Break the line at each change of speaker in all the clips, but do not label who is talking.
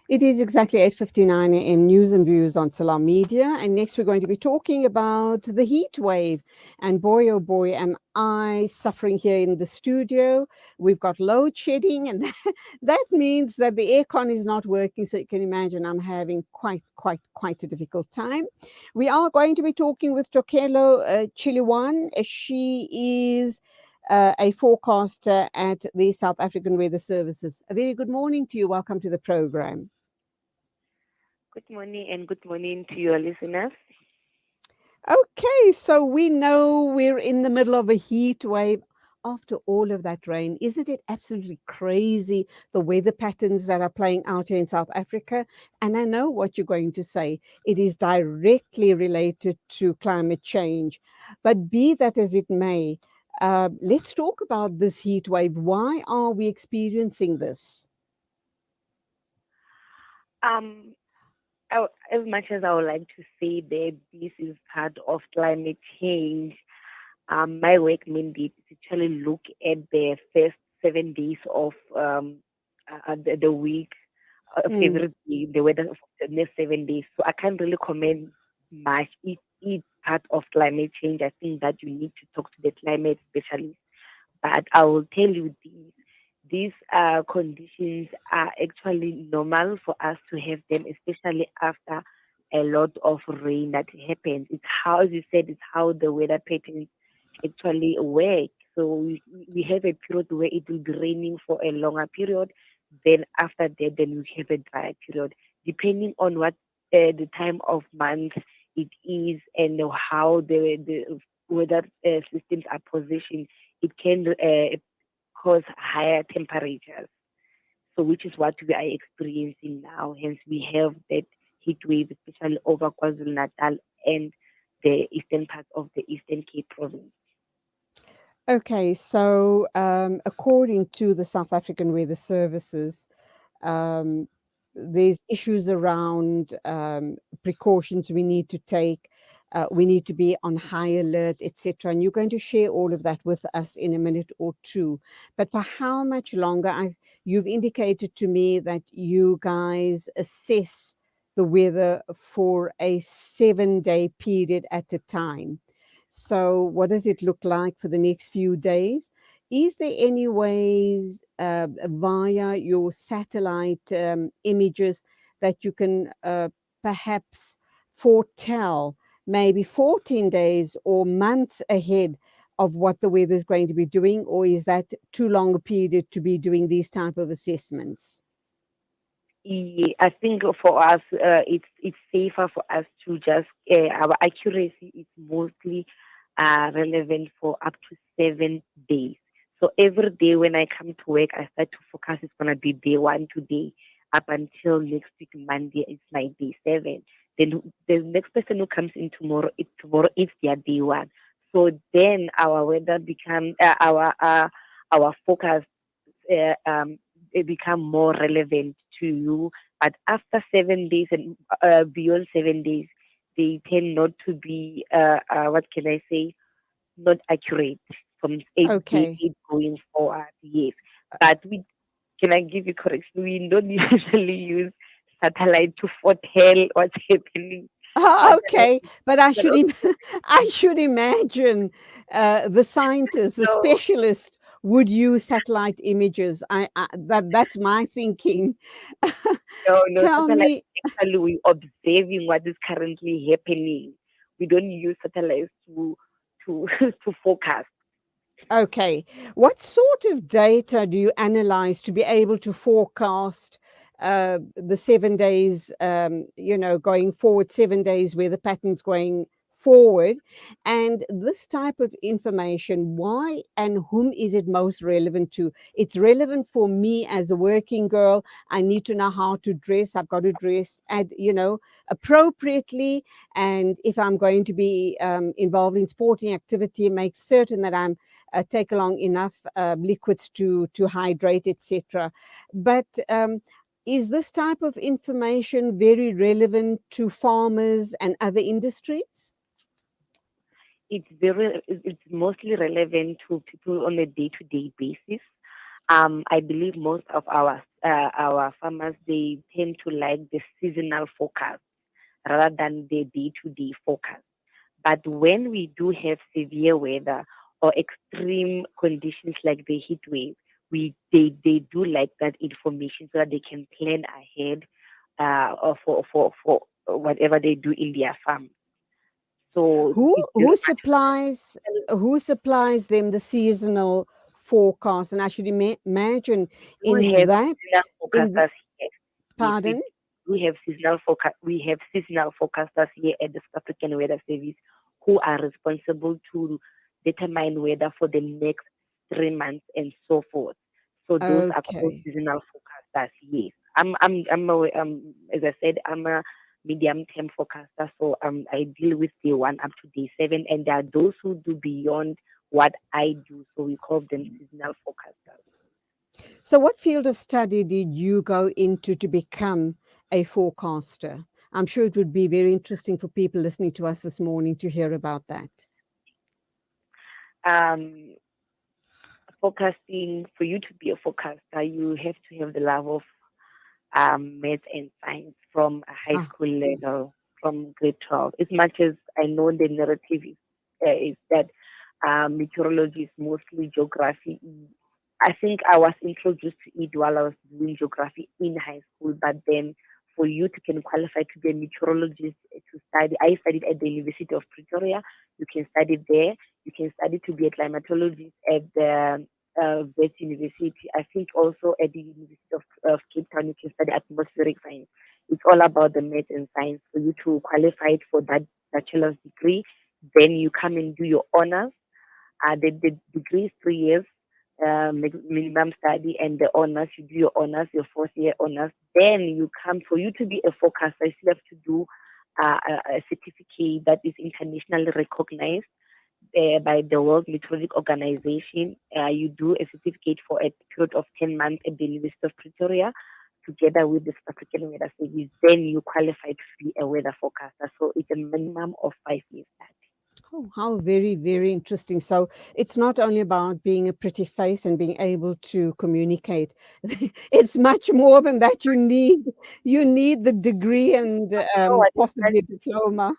It is exactly 8:59 a.m. News and views on Salam Media. And next, we're going to be talking about the heat wave. And boy, oh boy, am I suffering here in the studio. We've got load shedding, and that means that the aircon is not working. So you can imagine I'm having quite a difficult time. We are going to be talking with Tokelo Chiliwan. She is a forecaster at the South African Weather Services. A very good morning to you. Welcome to the program.
Good morning and good morning to your listeners.
Okay, so we know we're in the middle of a heat wave after all of that rain. Isn't it absolutely crazy the weather patterns that are playing out here in South Africa? And I know what you're going to say. It is directly related to climate change. But be that as it may, let's talk about this heat wave. Why are we experiencing this?
Um, as much as I would like to say that this is part of climate change, my work mandate is actually look at the first 7 days of the week of
Mm,
every day, the weather of the next 7 days. So I can't really comment much. It's part of climate change. I think that you need to talk to the climate specialist. But I will tell you this. These conditions are actually normal for us to have them, especially after a lot of rain that happens. It's how, as you said, it's how the weather patterns actually work. So we have a period where it will be raining for a longer period. Then after that, then we have a dry period, depending on what the time of month it is and how the weather systems are positioned. It can cause higher temperatures. So, which is what we are experiencing now. Hence, we have that heat wave, especially over KwaZulu Natal and the eastern part of the Eastern Cape province.
okay, so according to the South African Weather Services, um, there's issues around precautions we need to take. We need to be on high alert, etc. And you're going to share all of that with us in a minute or two. But for how much longer? You've indicated to me that you guys assess the weather for a 7-day period at a time. So, what does it look like for the next few days? Is there any ways via your satellite images that you can perhaps foretell maybe 14 days or months ahead of what the weather is going to be doing, or is that too long a period to be doing these type of assessments?
I think for us, it's safer for us to just our accuracy is mostly relevant for up to 7 days. So every day when I come to work, I start to focus. It's gonna be day one today up until next week Monday. It's my day seven. Then the next person who comes in tomorrow, it's their day one. So then our weather becomes our focus it become more relevant to you. But after 7 days and beyond 7 days, they tend not to be, what can I say, not accurate from day
Okay.
eight going forward. Yes. But we can I give you correction? We don't usually use satellite to foretell what's happening on
Ah,
the
okay, but I
but
should I should imagine the scientist, the
also
specialist would use satellite images. That's my thinking.
no
Tell
satellite.
me,
Actually, we observing what is currently happening. We don't use satellites to to forecast.
okay, what sort of data do you analyze to be able to forecast the 7 days, going forward, 7 days where the pattern's going forward? And this type of information, why and whom is it most relevant to? It's relevant for me as a working girl. I need to know how to dress. I've got to dress appropriately. And if I'm going to be involved in sporting activity, make certain that I'm take along enough liquids to hydrate, etc. But is this type of information very relevant to farmers and other industries?
It's mostly relevant to people on a day-to-day basis. I believe most of our our farmers, they tend to like the seasonal forecast rather than the day-to-day forecast. But when we do have severe weather or extreme conditions like the heat wave, they do like that information so that they can plan ahead or for whatever they do in their farm. So
Who
it's very
who
much
supplies who supplies them the seasonal forecast? And I should imagine
we
in
have
that
seasonal
in
forecasters here. Yes,
pardon.
we have seasonal forecast. We have seasonal forecasters here at the South African Weather Service who are responsible to determine weather for the next 3 months and so forth. So those are called
Okay.
seasonal forecasters. Yes, as I said, I'm a medium term forecaster. So I deal with day one up to day seven, and there are those who do beyond what I do. So we call them seasonal forecasters.
So, what field of study did you go into to become a forecaster? I'm sure it would be very interesting for people listening to us this morning to hear about that.
Um, Forecasting, for you to be a forecaster, you have to have the love of math and science from a high
Ah,
school level, from grade 12. As much as I know the narrative is that meteorology is mostly geography. I think I was introduced to it while I was doing geography in high school, but then for you to can qualify to be a meteorologist to study, I studied at the University of Pretoria. You can study there. You can study to be a climatologist at the West University. I think also at the University of Cape Town, you can study atmospheric science. It's all about the math and science for you to qualify for that bachelor's degree. Then you come and do your honors. The degree is 3 years minimum study, and the honors, you do your honors, your 4th year honors. Then you come, for you to be a forecaster, you still have to do a certificate that is internationally recognized by the World Meteorological Organization. You do a certificate for a period of 10 months at the University of Pretoria together with the South African Weather Service. Then you qualify to be a weather forecaster. So it's a minimum of 5 years study.
oh, how very, very interesting. So, it's not only about being a pretty face and being able to communicate. It's much more than that. You need the degree and
Oh, what is that?
possibly a diploma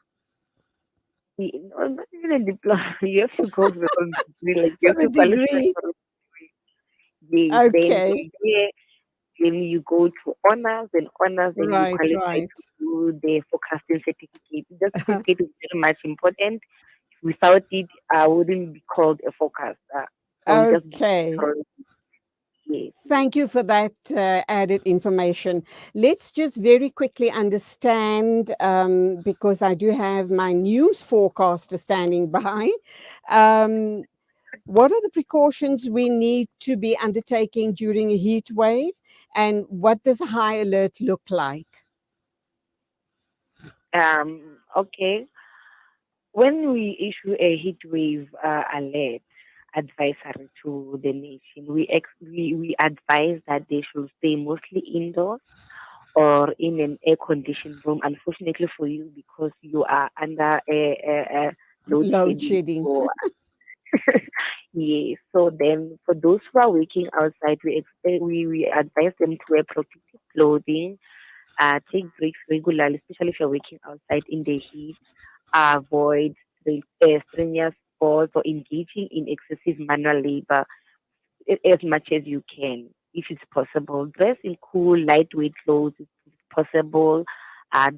No, not even a diploma. You have to go for a degree, like you
for
have
the
to qualify
degree.
for a degree. Yes, then
Okay.
from there, then you go to honors, and honors, then you
Right,
qualify
right.
to do the forecasting certificate. The certificate is very much important. Without it, I wouldn't be called a forecaster. I would just be
Okay.
called. Yes, yes.
Thank you for that added information. Let's just very quickly understand, because I do have my news forecaster standing by. Um, what are the precautions we need to be undertaking during a heat wave, and what does a high alert look like?
Okay. When we issue a heat wave alert advisory to the nation, we advise that they should stay mostly indoors or in an air-conditioned room. Unfortunately for you, because you are under a load
Load
shedding.
shedding.
So yes. So then, for those who are working outside, we advise them to wear protective clothing, take breaks regularly, especially if you're working outside in the heat. Avoid strenuous sports or engaging in excessive manual labor as much as you can, if it's possible. Dress in cool, lightweight clothes if it's possible.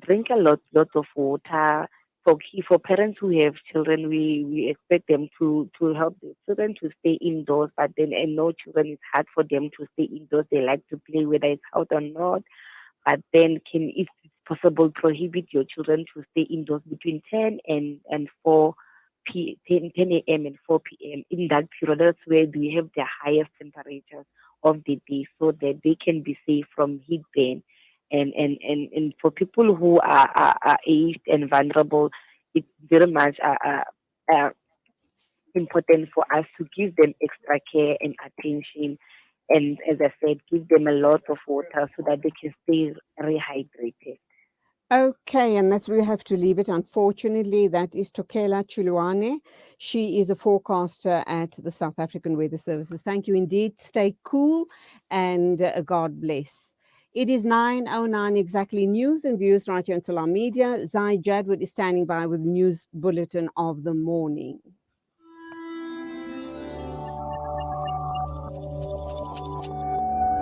Drink lot of water. For parents who have children, we expect them to help the children to stay indoors, but then I know children, it's hard for them to stay indoors. They like to play whether it's out or not. But then, if it's possible, prohibit your children to stay indoors between 10 and 10 a.m. and 4 p.m. In that period, that's where we have the highest temperatures of the day, so that they can be safe from heat burn. And for people who are aged and vulnerable, it's very much important for us to give them extra care and attention. And as I said, give them a lot of water so that they can stay rehydrated.
Okay, and that's where we have to leave it. Unfortunately, that is Tokela Chuluane. She is a forecaster at the South African Weather Services. Thank you indeed. Stay cool and God bless. It is 9:09 exactly. News and views right here on Salam Media. Zai Jadwood is standing by with news bulletin of the morning.